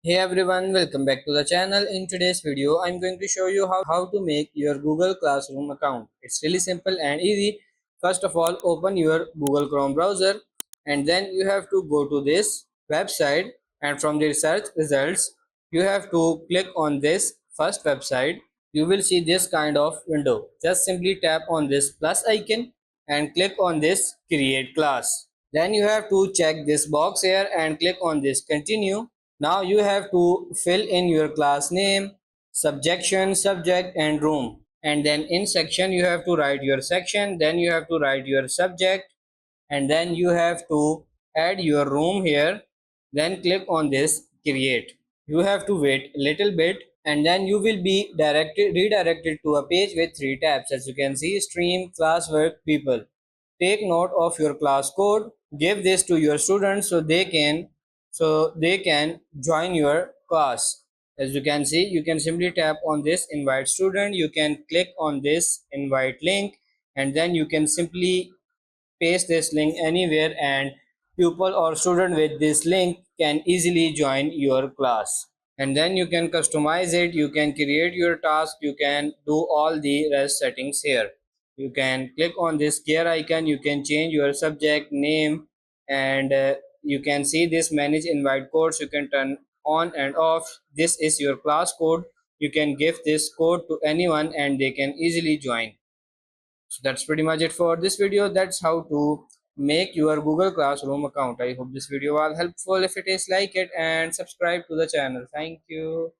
Hey everyone, welcome back to the channel. In today's video, I'm going to show you how to make your Google Classroom account. It's really simple and easy. First of all, open your Google Chrome browser and then you have to go to this website, and from the search results, you have to click on this first website. You will see this kind of window. Just simply tap on this plus icon and click on this create class. Then you have to check this box here and click on this continue. Now you have to fill in your class name, subjection, subject and room. And then in section you have to write your section, then you have to write your subject, and then you have to add your room here. Then click on this create. You have to wait a little bit and then you will be redirected to a page with three tabs. As you can see, stream, classwork, people. Take note of your class code, give this to your students so they can join your class. As you can see, you can simply tap on this invite student, you can click on this invite link, and then you can simply paste this link anywhere, and pupil or student with this link can easily join your class. And then you can customize it, you can create your task, you can do all the rest settings here. You can click on this gear icon, you can change your subject name, and you can see this manage invite codes. You can turn on and off. This is your class code. You can give this code to anyone and they can easily join. So that's pretty much it for this video. That's how to make your Google Classroom account. I hope this video was helpful. If it is, like it and subscribe to the channel. Thank you.